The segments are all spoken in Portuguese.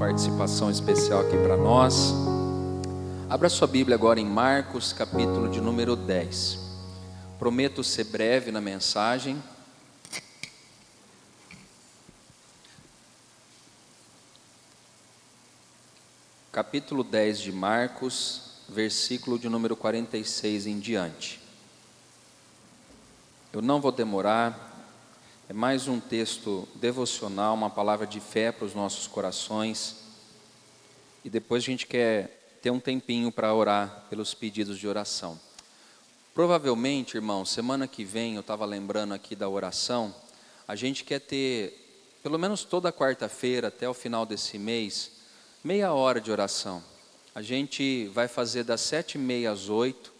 participação especial aqui para nós. Abra sua Bíblia agora em Marcos, capítulo de número 10. Prometo ser breve na mensagem. Capítulo 10 de Marcos, versículo de número 46 em diante. Eu não vou demorar, é mais um texto devocional, uma palavra de fé para os nossos corações. E depois a gente quer ter um tempinho para orar pelos pedidos de oração. Provavelmente, irmão, semana que vem, eu estava lembrando aqui da oração, a gente quer ter, pelo menos toda quarta-feira, até o final desse mês, meia hora de oração. A gente vai fazer das 7h30 às 8,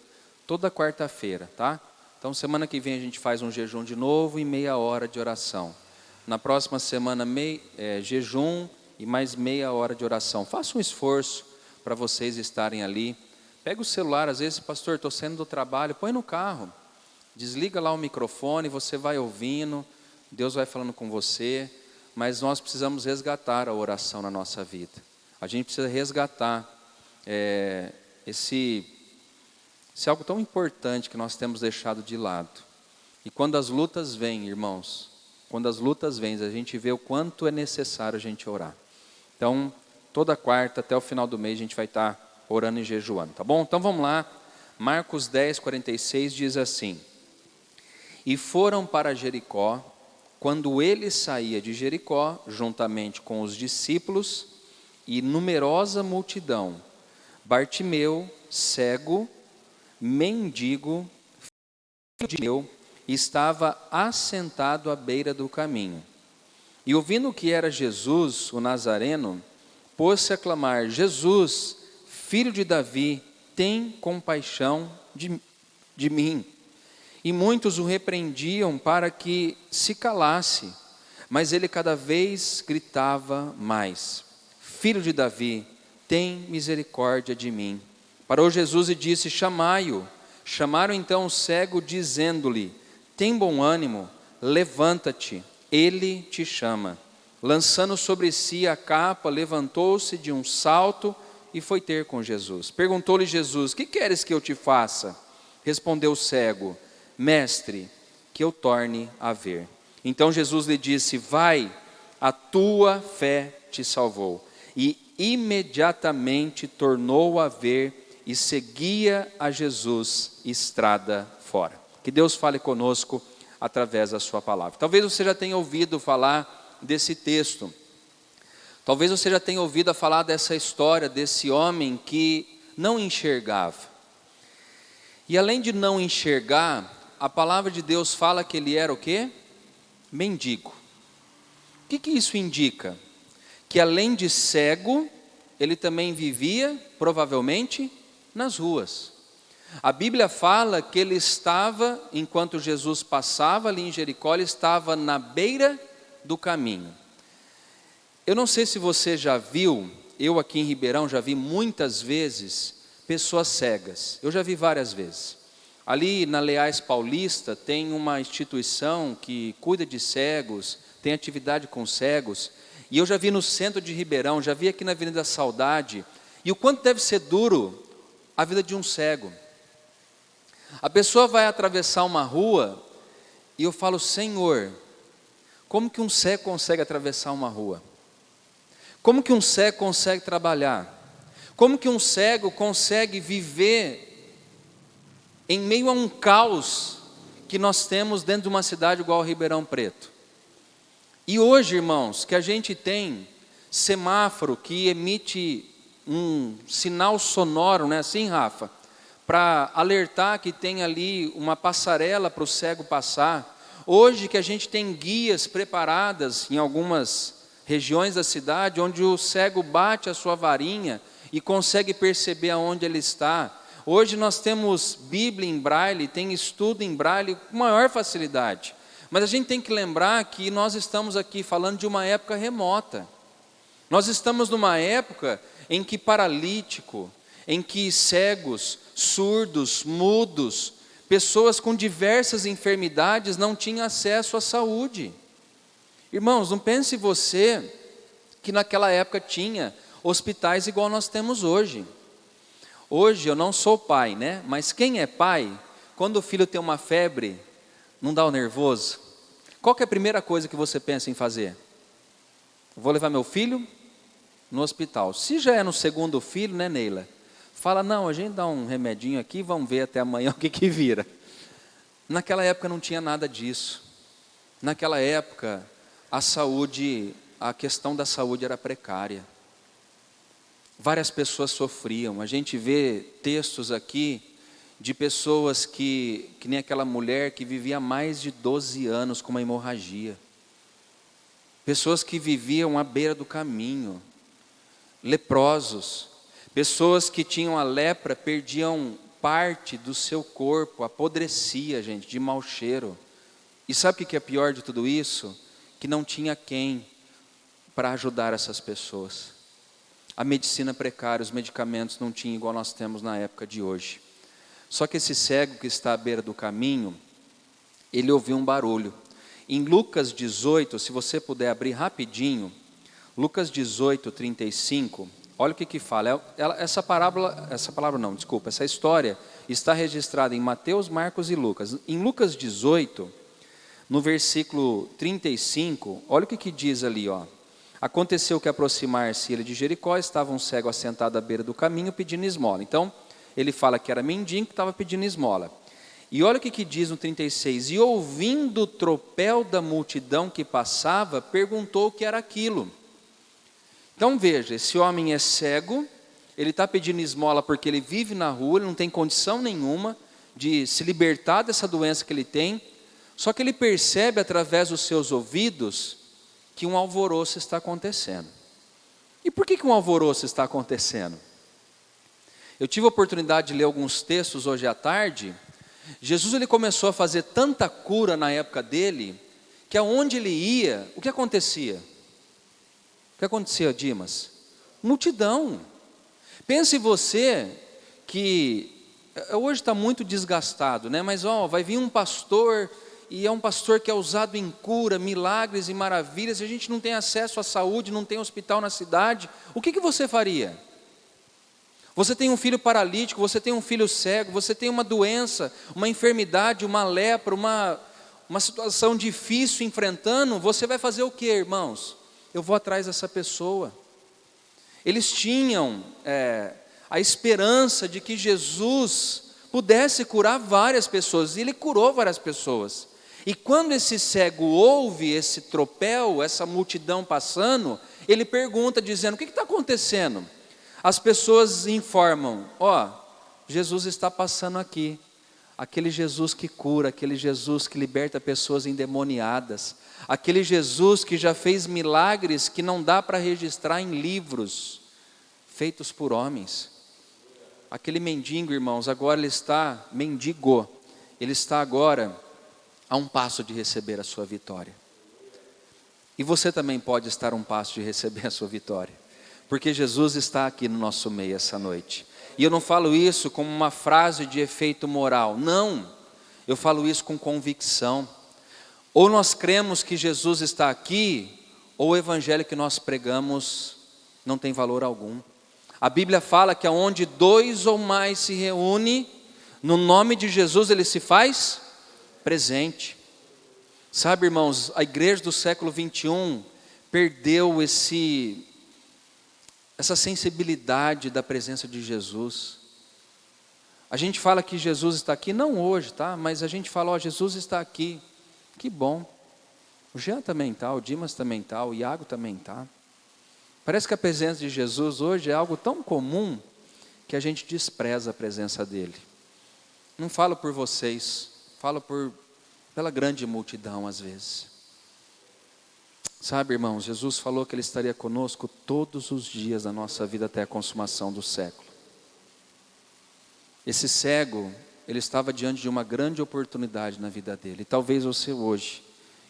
toda quarta-feira, tá? Então, semana que vem a gente faz um jejum de novo e meia hora de oração. Na próxima semana, jejum e mais meia hora de oração. Faça um esforço para vocês estarem ali. Pega o celular, às vezes, pastor, estou saindo do trabalho, põe no carro. Desliga lá o microfone, você vai ouvindo, Deus vai falando com você. Mas nós precisamos resgatar a oração na nossa vida. A gente precisa resgatar esse algo tão importante que nós temos deixado de lado. E quando as lutas vêm, irmãos, quando as lutas vêm, a gente vê o quanto é necessário a gente orar. Então, toda quarta, até o final do mês, a gente vai estar orando e jejuando, tá bom? Então vamos lá, Marcos 10, 46 diz assim: E foram para Jericó, quando ele saía de Jericó, juntamente com os discípulos e numerosa multidão, Bartimeu, cego, mendigo, filho de Timeu, estava assentado à beira do caminho. E ouvindo que era Jesus, o Nazareno, pôs-se a clamar: Jesus, filho de Davi, tem compaixão de mim. E muitos o repreendiam para que se calasse, mas ele cada vez gritava mais: Filho de Davi, tem misericórdia de mim. Parou Jesus e disse: chamai-o. Chamaram então o cego, dizendo-lhe: tem bom ânimo, levanta-te, ele te chama. Lançando sobre si a capa, levantou-se de um salto e foi ter com Jesus. Perguntou-lhe Jesus: que queres que eu te faça? Respondeu o cego: mestre, que eu torne a ver. Então Jesus lhe disse: vai, a tua fé te salvou. E imediatamente tornou a ver e seguia a Jesus estrada fora. Que Deus fale conosco através da sua palavra. Talvez você já tenha ouvido falar desse texto. Talvez você já tenha ouvido falar dessa história desse homem que não enxergava. E além de não enxergar, a palavra de Deus fala que ele era o quê? Mendigo. O que isso indica? Que além de cego, ele também vivia, provavelmente, nas ruas. A Bíblia fala que ele estava, enquanto Jesus passava ali em Jericó, ele estava na beira do caminho. Eu não sei se você já viu, eu aqui em Ribeirão já vi muitas vezes pessoas cegas. Eu já vi várias vezes. Ali na Leais Paulista tem uma instituição que cuida de cegos, tem atividade com cegos. E eu já vi no centro de Ribeirão, já vi aqui na Avenida Saudade, e o quanto deve ser duro a vida de um cego. A pessoa vai atravessar uma rua, e eu falo: Senhor, como que um cego consegue atravessar uma rua? Como que um cego consegue trabalhar? Como que um cego consegue viver em meio a um caos que nós temos dentro de uma cidade igual a Ribeirão Preto? E hoje, irmãos, que a gente tem semáforo que emite um sinal sonoro, não é assim, Rafa? Para alertar que tem ali uma passarela para o cego passar. Hoje que a gente tem guias preparadas em algumas regiões da cidade, onde o cego bate a sua varinha e consegue perceber aonde ele está. Hoje nós temos Bíblia em Braille, tem estudo em Braille com maior facilidade. Mas a gente tem que lembrar que nós estamos aqui falando de uma época remota. Nós estamos numa época em que paralítico, em que cegos, surdos, mudos, pessoas com diversas enfermidades não tinham acesso à saúde. Irmãos, não pense você que naquela época tinha hospitais igual nós temos hoje. Hoje eu não sou pai, né? Mas quem é pai, quando o filho tem uma febre, não dá o nervoso? Qual que é a primeira coisa que você pensa em fazer? Vou levar meu filho no hospital. Se já é no segundo filho, né, Neila? Fala, não, a gente dá um remedinho aqui, vamos ver até amanhã o que vira. Naquela época não tinha nada disso. Naquela época, a questão da saúde era precária. Várias pessoas sofriam. A gente vê textos aqui de pessoas que nem aquela mulher que vivia mais de 12 anos com uma hemorragia. Pessoas que viviam à beira do caminho, leprosos. Pessoas que tinham a lepra, perdiam parte do seu corpo, apodrecia, gente, de mau cheiro. E sabe o que é pior de tudo isso? Que não tinha quem para ajudar essas pessoas. A medicina precária, os medicamentos não tinham igual nós temos na época de hoje. Só que esse cego que está à beira do caminho, ele ouviu um barulho. Em Lucas 18, se você puder abrir rapidinho, Lucas 18, 35, olha o que fala. Essa história está registrada em Mateus, Marcos e Lucas. Em Lucas 18, no versículo 35, olha o que diz ali, ó. Aconteceu que, aproximar-se ele de Jericó, estava um cego assentado à beira do caminho pedindo esmola. Então, ele fala que era mendigo que estava pedindo esmola. E olha o que diz no 36. E ouvindo o tropel da multidão que passava, perguntou o que era aquilo. Então veja, esse homem é cego, ele está pedindo esmola porque ele vive na rua, ele não tem condição nenhuma de se libertar dessa doença que ele tem, só que ele percebe através dos seus ouvidos que um alvoroço está acontecendo. E por que um alvoroço está acontecendo? Eu tive a oportunidade de ler alguns textos hoje à tarde. Jesus ele começou a fazer tanta cura na época dele, que aonde ele ia, o que acontecia? O que acontecia, Dimas? Multidão. Pense você que hoje está muito desgastado, né? Mas vai vir um pastor, e é um pastor que é usado em cura, milagres e maravilhas, e a gente não tem acesso à saúde, não tem hospital na cidade. O que você faria? Você tem um filho paralítico, você tem um filho cego, você tem uma doença, uma enfermidade, uma lepra, uma situação difícil enfrentando, você vai fazer o quê, irmãos? Eu vou atrás dessa pessoa. Eles tinham a esperança de que Jesus pudesse curar várias pessoas, e ele curou várias pessoas. E quando esse cego ouve esse tropel, essa multidão passando, ele pergunta dizendo, o que está acontecendo? As pessoas informam, Jesus está passando aqui, aquele Jesus que cura, aquele Jesus que liberta pessoas endemoniadas, aquele Jesus que já fez milagres que não dá para registrar em livros, feitos por homens. Aquele mendigo, irmãos, agora ele está agora a um passo de receber a sua vitória. E você também pode estar a um passo de receber a sua vitória. Porque Jesus está aqui no nosso meio essa noite. E eu não falo isso como uma frase de efeito moral. Não, eu falo isso com convicção. Ou nós cremos que Jesus está aqui, ou o evangelho que nós pregamos não tem valor algum. A Bíblia fala que aonde 2 ou mais se reúnem, no nome de Jesus ele se faz presente. Sabe, irmãos, a igreja do século 21 perdeu essa sensibilidade da presença de Jesus. A gente fala que Jesus está aqui, não hoje, tá? Mas a gente fala, Jesus está aqui. Que bom. O Jean também está, o Dimas também está, o Iago também está. Parece que a presença de Jesus hoje é algo tão comum que a gente despreza a presença dele. Não falo por vocês, falo pela grande multidão às vezes. Sabe, irmãos, Jesus falou que ele estaria conosco todos os dias da nossa vida até a consumação do século. Esse cego, ele estava diante de uma grande oportunidade na vida dele. E talvez você hoje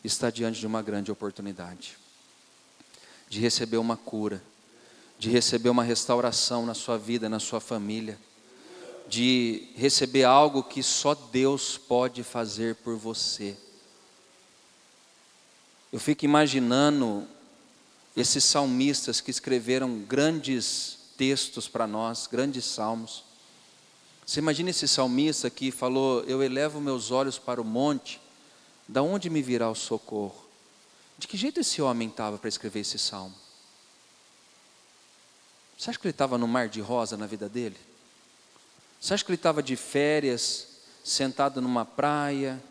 está diante de uma grande oportunidade de receber uma cura, de receber uma restauração na sua vida, na sua família, de receber algo que só Deus pode fazer por você. Eu fico imaginando esses salmistas que escreveram grandes textos para nós, grandes salmos. Você imagina esse salmista que falou: eu elevo meus olhos para o monte, da onde me virá o socorro? De que jeito esse homem estava para escrever esse salmo? Você acha que ele estava no mar de rosa na vida dele? Você acha que ele estava de férias, sentado numa praia,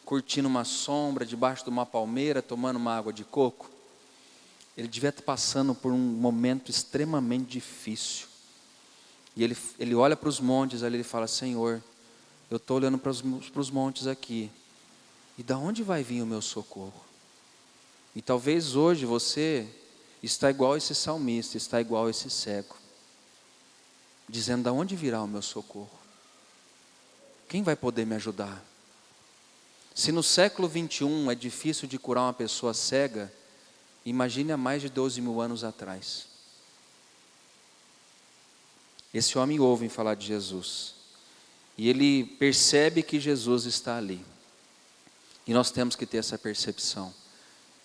curtindo uma sombra, debaixo de uma palmeira, tomando uma água de coco? Ele devia estar passando por um momento extremamente difícil. E ele olha para os montes ali, ele fala: Senhor, eu estou olhando para os montes aqui, e da onde vai vir o meu socorro? E talvez hoje você está igual esse salmista, está igual esse cego, dizendo: da onde virá o meu socorro? Quem vai poder me ajudar? Se no século 21 é difícil de curar uma pessoa cega, imagine há mais de 12 mil anos atrás. Esse homem ouve falar de Jesus, e ele percebe que Jesus está ali. E nós temos que ter essa percepção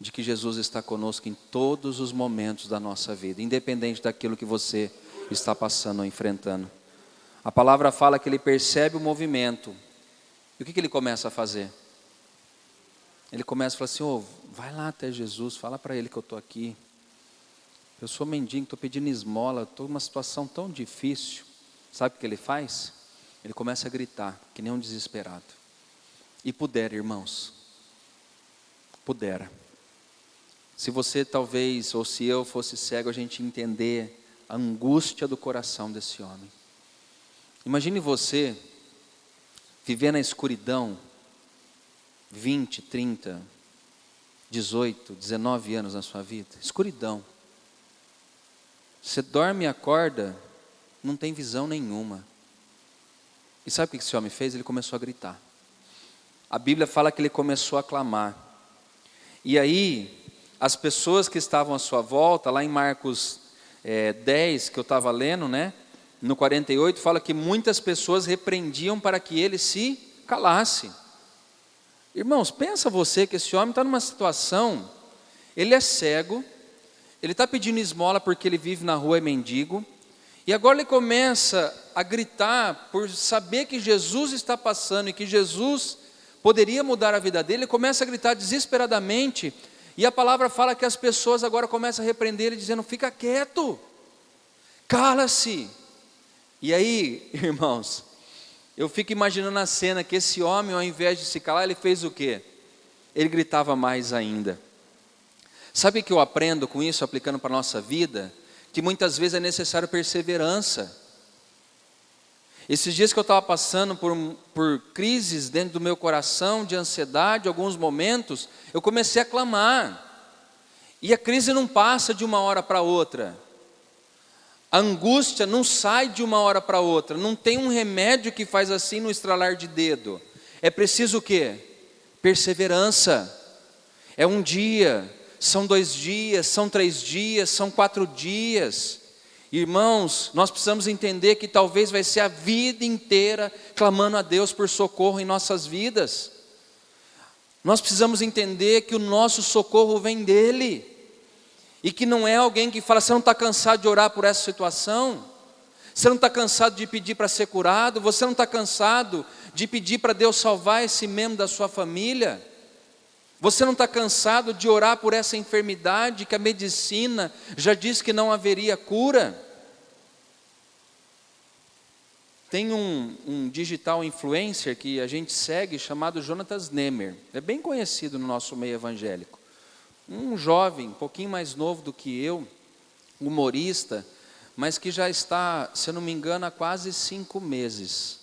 de que Jesus está conosco em todos os momentos da nossa vida, independente daquilo que você está passando ou enfrentando. A palavra fala que ele percebe o movimento. E o que ele começa a fazer? Ele começa a falar assim: oh, vai lá até Jesus, fala para ele que eu estou aqui. Eu sou mendigo, estou pedindo esmola, estou numa situação tão difícil. Sabe o que ele faz? Ele começa a gritar, que nem um desesperado. E pudera, irmãos, pudera. Se você talvez, ou se eu fosse cego, a gente entender a angústia do coração desse homem. Imagine você viver na escuridão, 20, 30, 18, 19 anos na sua vida. Escuridão. Você dorme e acorda, não tem visão nenhuma. E sabe o que esse homem fez? Ele começou a gritar. A Bíblia fala que ele começou a clamar. E aí, as pessoas que estavam à sua volta, lá em Marcos 10, que eu estava lendo, né? No 48, fala que muitas pessoas repreendiam para que ele se calasse. Irmãos, pensa você que esse homem está numa situação, ele é cego, ele está pedindo esmola porque ele vive na rua, é mendigo, e agora ele começa a gritar por saber que Jesus está passando e que Jesus poderia mudar a vida dele. Ele começa a gritar desesperadamente, e a palavra fala que as pessoas agora começam a repreender ele, dizendo: fica quieto, cala-se. E aí, irmãos, eu fico imaginando a cena que esse homem, ao invés de se calar, ele fez o quê? Ele gritava mais ainda. Sabe o que eu aprendo com isso, aplicando para a nossa vida? Que muitas vezes é necessário perseverança. Esses dias que eu estava passando por crises dentro do meu coração, de ansiedade, alguns momentos, eu comecei a clamar. E a crise não passa de uma hora para outra. A angústia não sai de uma hora para outra. Não tem um remédio que faz assim no estralar de dedo. É preciso o quê? Perseverança. É um dia, são 2 dias, são 3 dias, são 4 dias. Irmãos, nós precisamos entender que talvez vai ser a vida inteira clamando a Deus por socorro em nossas vidas. Nós precisamos entender que o nosso socorro vem dEle. E que não é alguém que fala: você não está cansado de orar por essa situação? Você não está cansado de pedir para ser curado? Você não está cansado de pedir para Deus salvar esse membro da sua família? Você não está cansado de orar por essa enfermidade que a medicina já disse que não haveria cura? Tem um digital influencer que a gente segue chamado Jonatas Nemer. É bem conhecido no nosso meio evangélico. Um jovem, um pouquinho mais novo do que eu, humorista, mas que já está, se eu não me engano, há quase 5 meses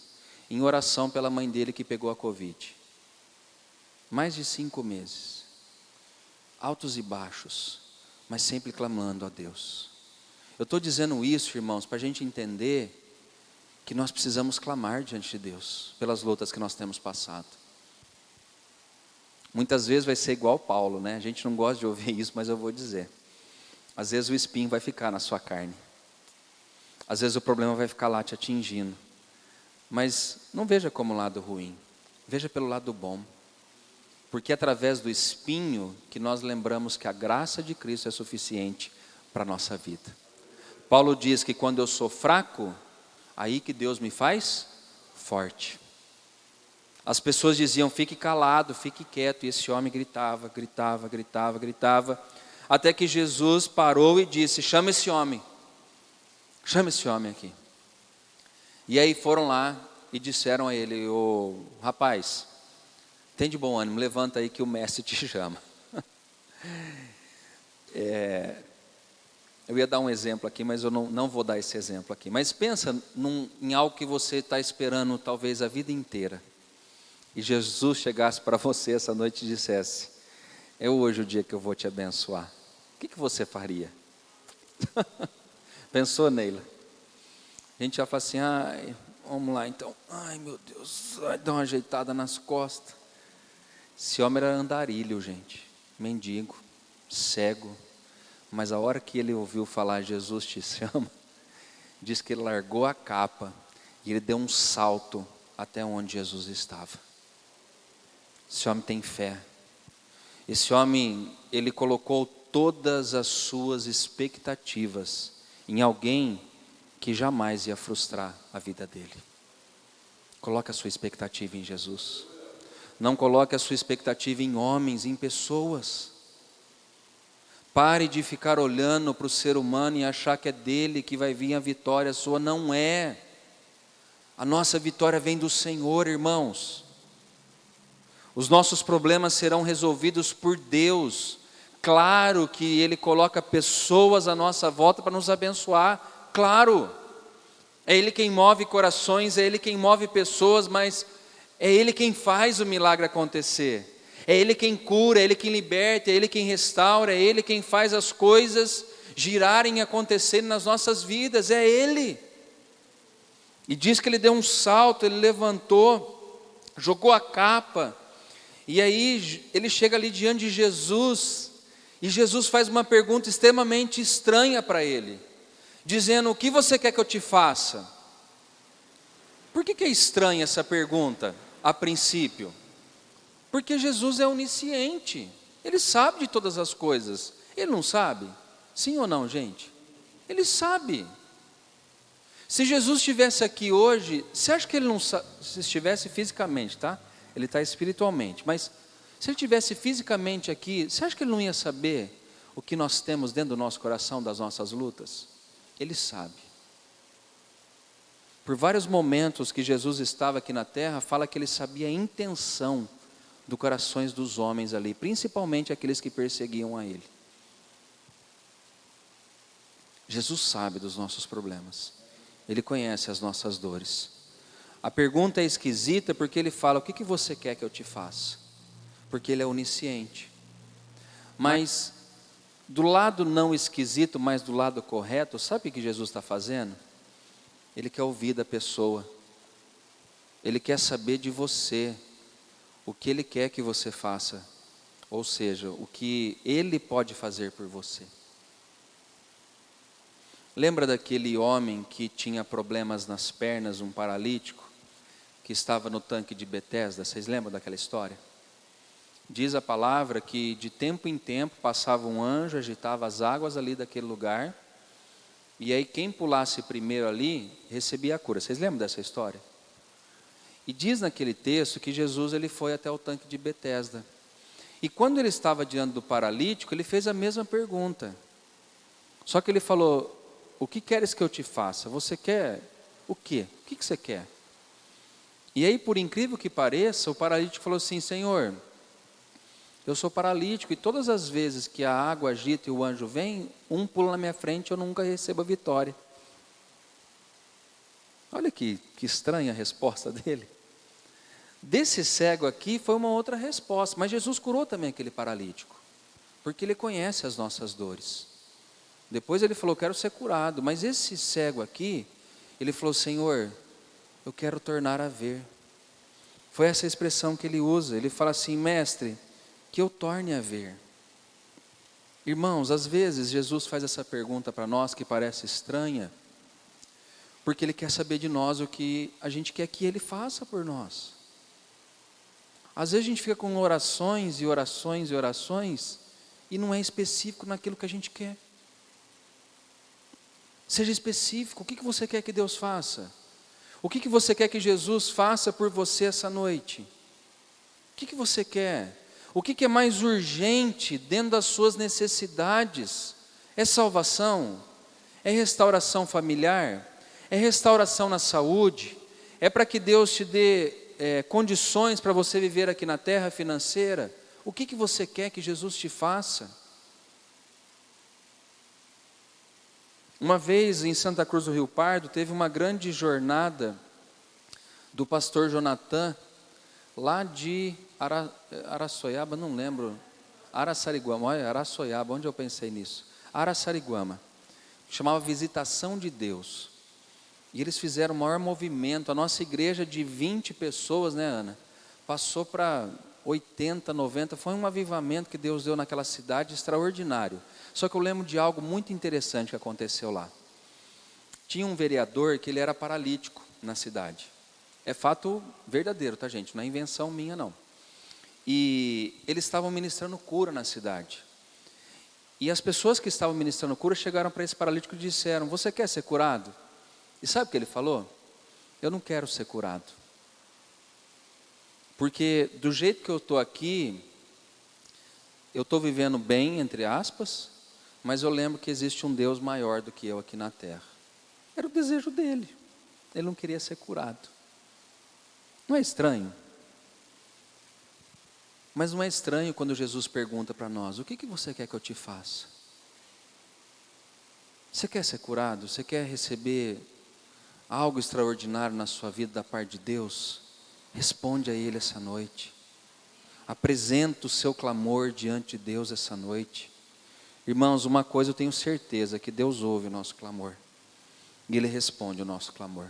em oração pela mãe dele que pegou a Covid. Mais de 5 meses. Altos e baixos, mas sempre clamando a Deus. Eu estou dizendo isso, irmãos, para a gente entender que nós precisamos clamar diante de Deus pelas lutas que nós temos passado. Muitas vezes vai ser igual Paulo, né? A gente não gosta de ouvir isso, mas eu vou dizer. Às vezes o espinho vai ficar na sua carne. Às vezes o problema vai ficar lá te atingindo. Mas não veja como lado ruim. Veja pelo lado bom. Porque é através do espinho que nós lembramos que a graça de Cristo é suficiente para a nossa vida. Paulo diz que quando eu sou fraco, aí que Deus me faz forte. As pessoas diziam, fique calado, fique quieto, e esse homem gritava, até que Jesus parou e disse, chama esse homem aqui. E aí foram lá e disseram a ele, ô rapaz, tem de bom ânimo, levanta aí que o mestre te chama. Eu ia dar um exemplo aqui, mas eu não vou dar esse exemplo aqui. Mas pensa em algo que você está esperando talvez a vida inteira. E Jesus chegasse para você essa noite e dissesse, é hoje o dia que eu vou te abençoar. O que você faria? Pensou, Neila? A gente já fala assim, vamos lá então. Ai meu Deus, vai dar uma ajeitada nas costas. Esse homem era andarilho, gente. Mendigo, cego. Mas a hora que ele ouviu falar, Jesus te chama, diz que ele largou a capa e ele deu um salto até onde Jesus estava. Esse homem tem fé. Esse homem, ele colocou todas as suas expectativas em alguém que jamais ia frustrar a vida dele. Coloque a sua expectativa em Jesus. Não coloque a sua expectativa em homens, em pessoas. Pare de ficar olhando para o ser humano e achar que é dele que vai vir a vitória sua. Não é. A nossa vitória vem do Senhor, irmãos. Os nossos problemas serão resolvidos por Deus. Claro que Ele coloca pessoas à nossa volta para nos abençoar. Claro. É Ele quem move corações, é Ele quem move pessoas, mas é Ele quem faz o milagre acontecer. É Ele quem cura, é Ele quem liberta, é Ele quem restaura, é Ele quem faz as coisas girarem e acontecerem nas nossas vidas, é Ele. E diz que ele deu um salto, ele levantou, jogou a capa, e aí ele chega ali diante de Jesus, e Jesus faz uma pergunta extremamente estranha para ele, dizendo, o que você quer que eu te faça? Por que é estranha essa pergunta, a princípio? Porque Jesus é onisciente, Ele sabe de todas as coisas. Ele não sabe? Sim ou não, gente? Ele sabe. Se Jesus estivesse aqui hoje, você acha que Ele não sabe? Se estivesse fisicamente, tá? Ele está espiritualmente, mas se Ele estivesse fisicamente aqui, você acha que Ele não ia saber o que nós temos dentro do nosso coração, das nossas lutas? Ele sabe. Por vários momentos que Jesus estava aqui na terra, fala que Ele sabia a intenção dos corações dos homens ali, principalmente aqueles que perseguiam a Ele. Jesus sabe dos nossos problemas, Ele conhece as nossas dores. A pergunta é esquisita porque Ele fala, o que você quer que eu te faça? Porque Ele é onisciente. Mas do lado não esquisito, mas do lado correto, sabe o que Jesus está fazendo? Ele quer ouvir da pessoa, Ele quer saber de você, o que Ele quer que você faça, ou seja, o que Ele pode fazer por você. Lembra daquele homem que tinha problemas nas pernas, um paralítico, que estava no tanque de Betesda? Vocês lembram daquela história? Diz a palavra que de tempo em tempo passava um anjo, agitava as águas ali daquele lugar, e aí quem pulasse primeiro ali, recebia a cura. Vocês lembram dessa história? E diz naquele texto que Jesus ele foi até o tanque de Betesda. E quando ele estava diante do paralítico, ele fez a mesma pergunta. Só que ele falou, o que queres que eu te faça? Você quer o quê? O que você quer? E aí, por incrível que pareça, o paralítico falou assim, Senhor, eu sou paralítico e todas as vezes que a água agita e o anjo vem, um pula na minha frente e eu nunca recebo a vitória. Olha que estranha a resposta dele. Desse cego aqui foi uma outra resposta, mas Jesus curou também aquele paralítico, porque Ele conhece as nossas dores. Depois ele falou, quero ser curado, mas esse cego aqui, ele falou, Senhor, eu quero tornar a ver. Foi essa expressão que ele usa, ele fala assim, mestre, que eu torne a ver. Irmãos, às vezes Jesus faz essa pergunta para nós que parece estranha, porque Ele quer saber de nós o que a gente quer que Ele faça por nós. Às vezes a gente fica com orações e orações e orações e não é específico naquilo que a gente quer. Seja específico. O que você quer que Deus faça? O que você quer que Jesus faça por você essa noite? O que você quer? O que é mais urgente dentro das suas necessidades? É salvação? É restauração familiar? É restauração na saúde? É para que Deus te dê condições para você viver aqui na terra financeira? O que você quer que Jesus te faça? Uma vez em Santa Cruz do Rio Pardo, teve uma grande jornada do pastor Jonathan, lá de Araçoiaba, não lembro, Araçariguama, olha, Araçoiaba, onde eu pensei nisso? Araçariguama, chamava Visitação de Deus. E eles fizeram o maior movimento. A nossa igreja de 20 pessoas, né, Ana? Passou para 80, 90. Foi um avivamento que Deus deu naquela cidade extraordinário. Só que eu lembro de algo muito interessante que aconteceu lá. Tinha um vereador que ele era paralítico na cidade. É fato verdadeiro, tá, gente? Não é invenção minha, não. E eles estavam ministrando cura na cidade. E as pessoas que estavam ministrando cura chegaram para esse paralítico e disseram: você quer ser curado? E sabe o que ele falou? Eu não quero ser curado. Porque do jeito que eu estou aqui, eu estou vivendo bem, entre aspas, mas eu lembro que existe um Deus maior do que eu aqui na terra. Era o desejo dele. Ele não queria ser curado. Não é estranho? Mas não é estranho quando Jesus pergunta para nós: o que você quer que eu te faça? Você quer ser curado? Você quer receber algo extraordinário na sua vida da parte de Deus? Responde a Ele essa noite. Apresenta o seu clamor diante de Deus essa noite. Irmãos, uma coisa eu tenho certeza, que Deus ouve o nosso clamor. E Ele responde o nosso clamor.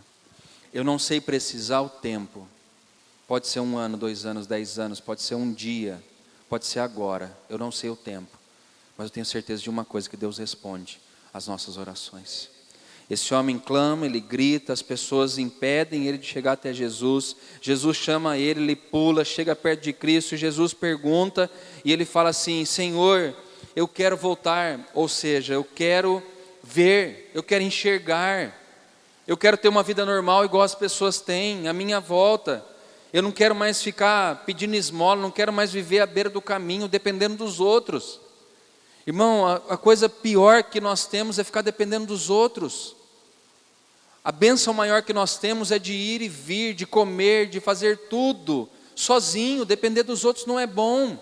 Eu não sei precisar o tempo. Pode ser 1 ano, 2 anos, 10 anos, pode ser um dia, pode ser agora. Eu não sei o tempo. Mas eu tenho certeza de uma coisa, que Deus responde às nossas orações. Esse homem clama, ele grita, as pessoas impedem ele de chegar até Jesus. Jesus chama ele, ele pula, chega perto de Cristo. E Jesus pergunta e ele fala assim: Senhor, eu quero voltar. Ou seja, eu quero ver, eu quero enxergar. Eu quero ter uma vida normal igual as pessoas têm, à minha volta. Eu não quero mais ficar pedindo esmola, não quero mais viver à beira do caminho, dependendo dos outros. Irmão, a coisa pior que nós temos é ficar dependendo dos outros. A bênção maior que nós temos é de ir e vir, de comer, de fazer tudo sozinho. Depender dos outros não é bom.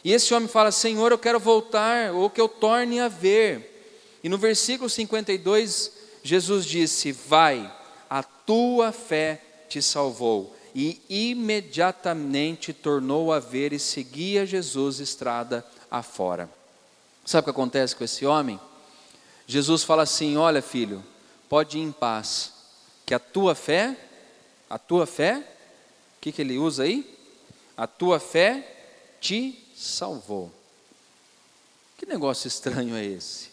E esse homem fala: Senhor, eu quero voltar, ou que eu torne a ver. E no versículo 52, Jesus disse: vai, a tua fé te salvou. E imediatamente tornou a ver e seguia Jesus estrada afora. Sabe o que acontece com esse homem? Jesus fala assim: olha, filho, pode ir em paz, que a tua fé, o que ele usa aí? A tua fé te salvou. Que negócio estranho é esse?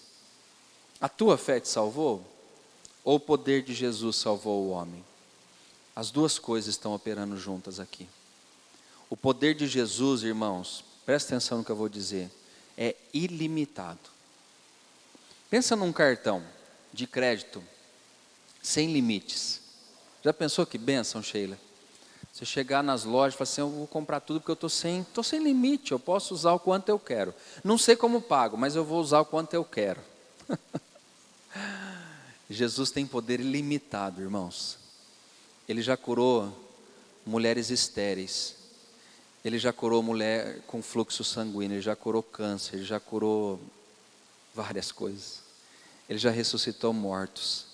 A tua fé te salvou? Ou o poder de Jesus salvou o homem? As duas coisas estão operando juntas aqui. O poder de Jesus, irmãos, presta atenção no que eu vou dizer, é ilimitado. Pensa num cartão de crédito sem limites. Já pensou que bênção, Sheila? Você chegar nas lojas e falar assim: eu vou comprar tudo porque eu estou sem limite, eu posso usar o quanto eu quero. Não sei como pago, mas eu vou usar o quanto eu quero. Jesus tem poder ilimitado, irmãos. Ele já curou mulheres estéreis. Ele já curou mulher com fluxo sanguíneo. Ele já curou câncer. Ele já curou várias coisas. Ele já ressuscitou mortos.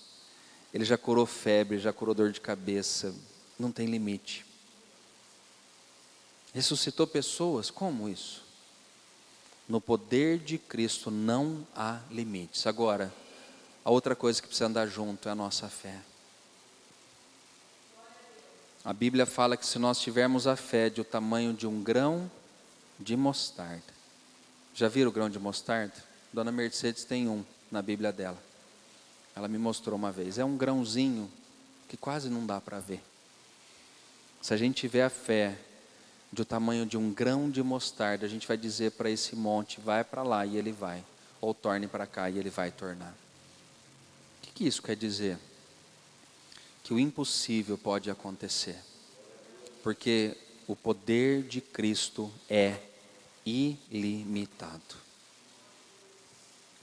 Ele já curou febre, já curou dor de cabeça. Não tem limite. Ressuscitou pessoas. Como isso? No poder de Cristo não há limites. Agora, a outra coisa que precisa andar junto é a nossa fé. A Bíblia fala que se nós tivermos a fé do tamanho de um grão de mostarda. Já viram o grão de mostarda? Dona Mercedes tem um na Bíblia dela. Ela me mostrou uma vez. É um grãozinho que quase não dá para ver. Se a gente tiver a fé do tamanho de um grão de mostarda, a gente vai dizer para esse monte, vai para lá, e ele vai. Ou torne para cá, e ele vai tornar. O que isso quer dizer? Que o impossível pode acontecer. Porque o poder de Cristo é ilimitado.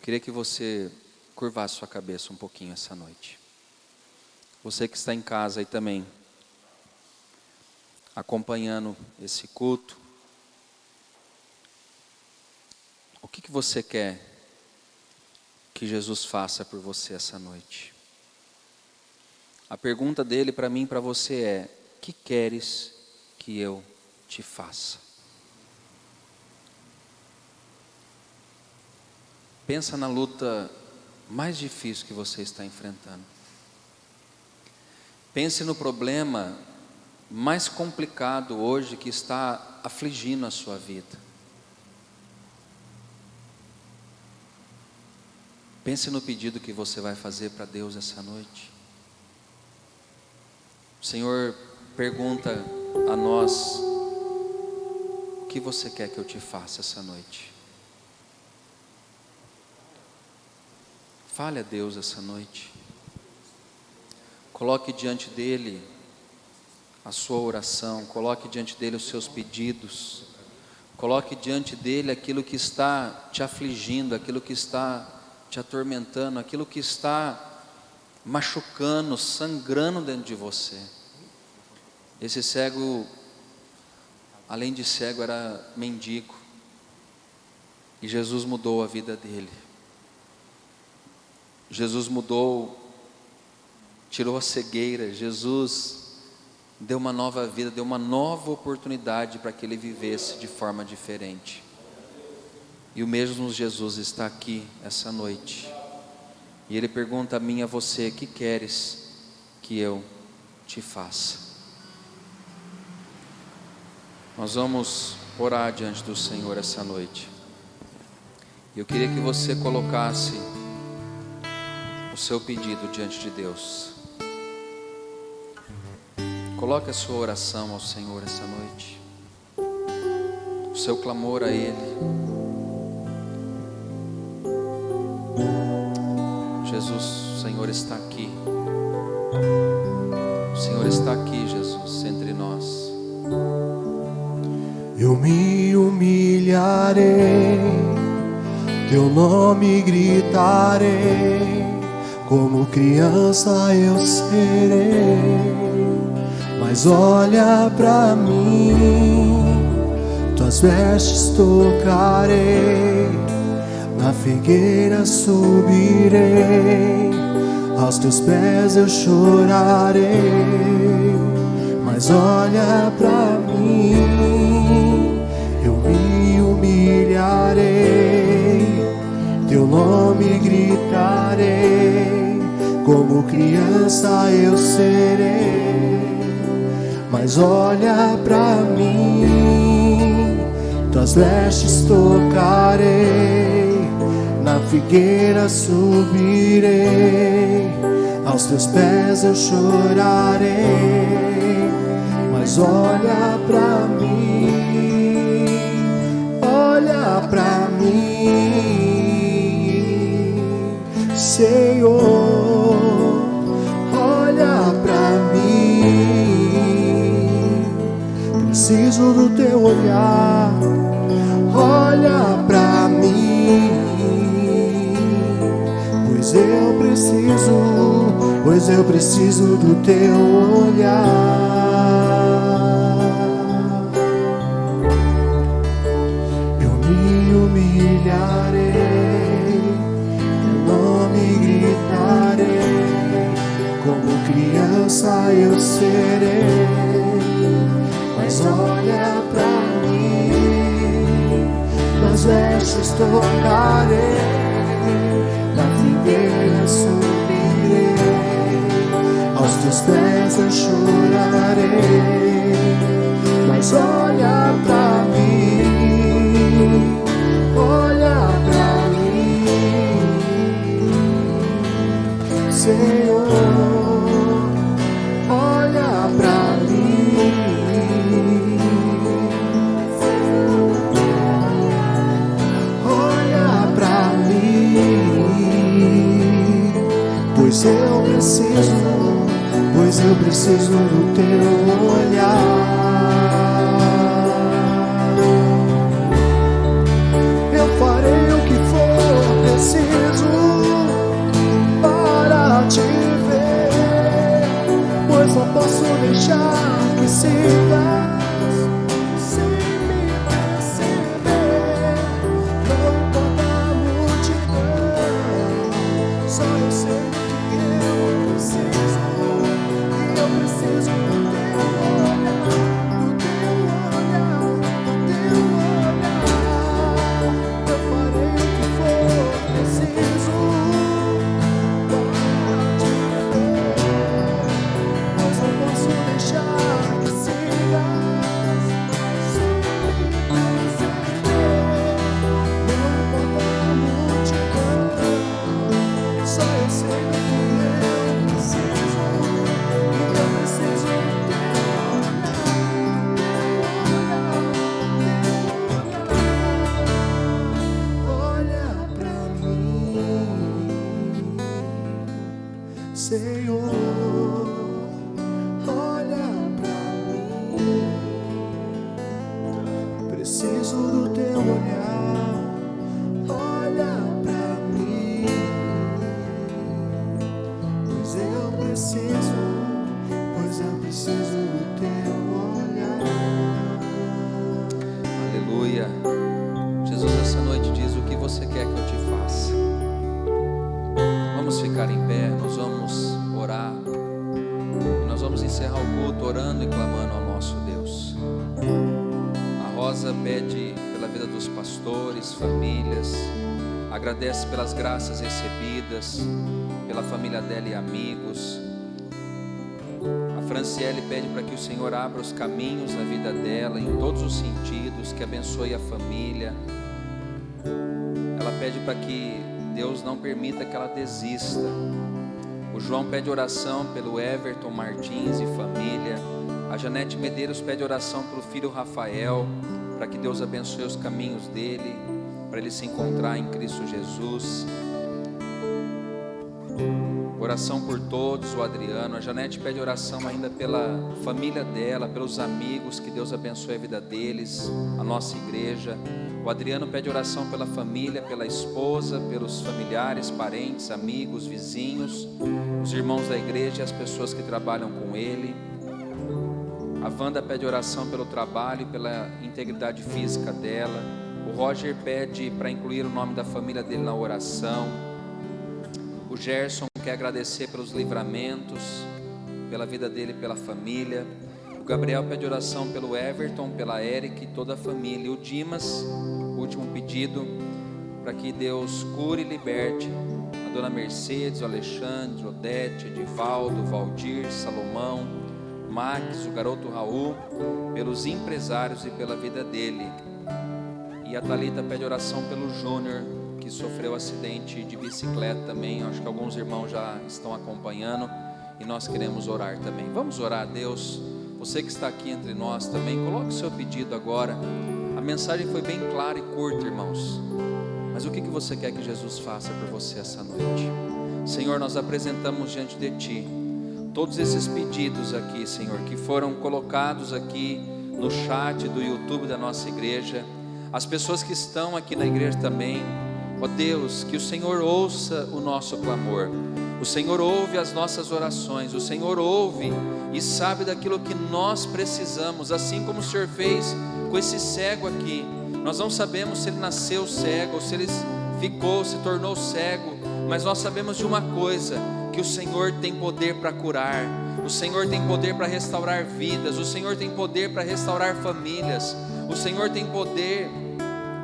Queria que você curvasse sua cabeça um pouquinho essa noite. Você que está em casa aí também, acompanhando esse culto, o que você quer que Jesus faça por você essa noite? A pergunta dele para mim e para você é: que queres que eu te faça? Pensa na luta mais difícil que você está enfrentando. Pense no problema mais complicado hoje que está afligindo a sua vida. Pense no pedido que você vai fazer para Deus essa noite. O Senhor pergunta a nós: o que você quer que eu te faça essa noite? Fale a Deus essa noite. Coloque diante dele a sua oração, coloque diante dele os seus pedidos, coloque diante dele aquilo que está te afligindo, aquilo que está te atormentando, aquilo que está machucando, sangrando dentro de você. Esse cego, além de cego, era mendigo, e Jesus mudou a vida dele. Jesus mudou, tirou a cegueira. Jesus deu uma nova vida, deu uma nova oportunidade para que ele vivesse de forma diferente. E o mesmo Jesus está aqui essa noite, e ele pergunta a mim e a você: que queres que eu te faça? Nós vamos orar diante do Senhor essa noite. Eu queria que você colocasse o seu pedido diante de Deus. Coloque a sua oração ao Senhor essa noite, o seu clamor a Ele. Jesus, o Senhor está aqui. O Senhor está aqui, Jesus, entre nós. Eu me humilharei, teu nome gritarei, como criança eu serei. Mas olha pra mim, tuas vestes tocarei, na figueira subirei, aos teus pés eu chorarei. Mas olha pra mim, eu me humilharei, teu nome gritarei, como criança eu serei. Mas olha pra mim, tuas vestes tocarei, na figueira subirei, aos teus pés eu chorarei. Mas olha pra mim, olha pra mim, Senhor, olha pra mim. Preciso do teu olhar, olha pra mim, pois eu preciso do teu olhar. Eu me humilharei, teu nome gritarei, como criança eu serei. Mas olha pra mim, nas vestes tocarei, na figueira subirei, aos teus pés eu chorarei. Mas olha pra mim, olha pra mim, Senhor, olha pra mim. pois eu preciso do teu olhar. Eu farei o que for preciso para te ver, pois não posso deixar que sigas sem me perceber. Não importa a multidão, só eu sei que eu preciso. E eu preciso do teu olhar, do teu olhar, do teu olhar. Eu farei o que for preciso para te ver, pois não posso deixar que sigas sem me perceber. Não importa a multidão, só eu sei que eu preciso. E eu preciso do teu olhar, olha pra mim, Senhor. Olha pra mim, preciso do teu olhar. Olha pra mim, pois eu preciso do teu olhar. Aleluia. Jesus, essa noite diz: o que você quer que eu te faça? Vamos ficar em pé, nós vamos orar. E nós vamos encerrar o culto orando e clamando ao nosso Deus. A Rosa pede pela vida dos pastores, famílias, agradece pelas graças recebidas, pela família dela e amigos. A Franciele pede para que o Senhor abra os caminhos na vida dela, em todos os sentidos, que abençoe a família. Ela pede para que Deus não permita que ela desista. O João pede oração pelo Everton Martins e família. A Janete Medeiros pede oração pelo filho Rafael, para que Deus abençoe os caminhos dele, para ele se encontrar em Cristo Jesus. Oração por todos, o Adriano. A Janete pede oração ainda pela família dela, pelos amigos, que Deus abençoe a vida deles, a nossa igreja. O Adriano pede oração pela família, pela esposa, pelos familiares, parentes, amigos, vizinhos, os irmãos da igreja e as pessoas que trabalham com ele. A Wanda pede oração pelo trabalho e pela integridade física dela. O Roger pede para incluir o nome da família dele na oração. O Gerson quer agradecer pelos livramentos, pela vida dele e pela família. O Gabriel pede oração pelo Everton, pela Eric e toda a família. E o Dimas, o último pedido, para que Deus cure e liberte a dona Mercedes, o Alexandre, Odete, Edivaldo, Valdir, Salomão, Max, o garoto Raul, pelos empresários e pela vida dele. E a Thalita pede oração pelo Júnior, que sofreu acidente de bicicleta também. Acho que alguns irmãos já estão acompanhando e nós queremos orar também. Vamos orar a Deus. Você que está aqui entre nós também, coloque o seu pedido agora. A mensagem foi bem clara e curta, irmãos, mas o que você quer que Jesus faça por você essa noite? Senhor, nós apresentamos diante de Ti todos esses pedidos aqui, Senhor, que foram colocados aqui no chat do YouTube da nossa igreja, as pessoas que estão aqui na igreja também. Ó Deus, que o Senhor ouça o nosso clamor, o Senhor ouve as nossas orações, o Senhor ouve e sabe daquilo que nós precisamos, assim como o Senhor fez com esse cego aqui. Nós não sabemos se ele nasceu cego, ou se ele ficou, se tornou cego, mas nós sabemos de uma coisa, que o Senhor tem poder para curar, o Senhor tem poder para restaurar vidas, o Senhor tem poder para restaurar famílias, o Senhor tem poder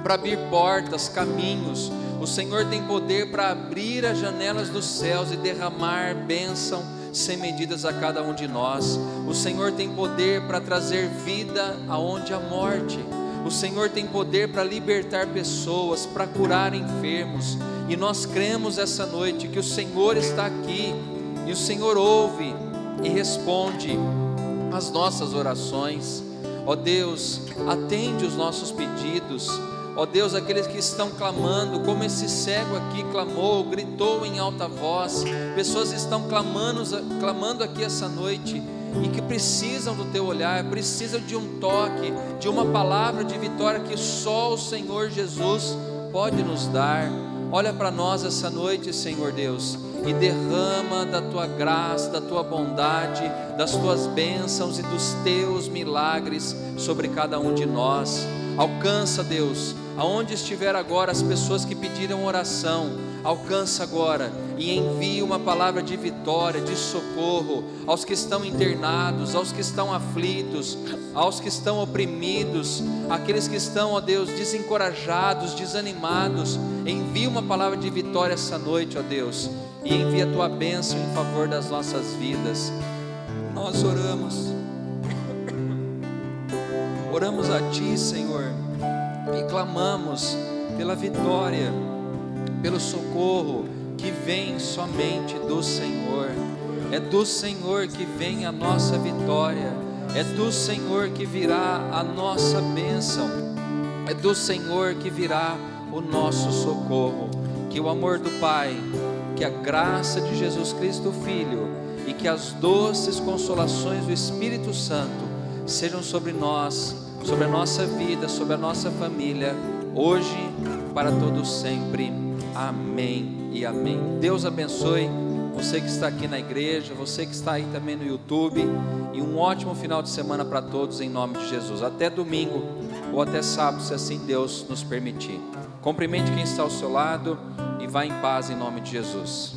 para abrir portas, caminhos. O Senhor tem poder para abrir as janelas dos céus e derramar bênção sem medidas a cada um de nós. O Senhor tem poder para trazer vida aonde há morte. O Senhor tem poder para libertar pessoas, para curar enfermos. E nós cremos essa noite que o Senhor está aqui e o Senhor ouve e responde as nossas orações. Ó Deus, atende os nossos pedidos. Ó Deus, aqueles que estão clamando, como esse cego aqui clamou, gritou em alta voz, pessoas estão clamando aqui essa noite, e que precisam do teu olhar, precisam de um toque, de uma palavra de vitória que só o Senhor Jesus pode nos dar. Olha para nós essa noite, Senhor Deus, e derrama da tua graça, da tua bondade, das tuas bênçãos e dos teus milagres sobre cada um de nós. Alcança, Deus, aonde estiver agora as pessoas que pediram oração, alcança agora e envia uma palavra de vitória, de socorro aos que estão internados, aos que estão aflitos, aos que estão oprimidos, aqueles que estão, ó Deus, desencorajados, desanimados. Envia uma palavra de vitória essa noite, ó Deus, e envia a tua bênção em favor das nossas vidas. Nós oramos a ti, Senhor, e clamamos pela vitória, pelo socorro que vem somente do Senhor. É do Senhor que vem a nossa vitória, é do Senhor que virá a nossa bênção, é do Senhor que virá o nosso socorro. Que o amor do Pai, que a graça de Jesus Cristo Filho e que as doces consolações do Espírito Santo sejam sobre nós, sobre a nossa vida, sobre a nossa família, hoje, para todos sempre. Amém e amém. Deus abençoe você que está aqui na igreja, você que está aí também no YouTube, e um ótimo final de semana para todos em nome de Jesus. Até domingo ou até sábado, se assim Deus nos permitir. Cumprimente quem está ao seu lado e vá em paz em nome de Jesus.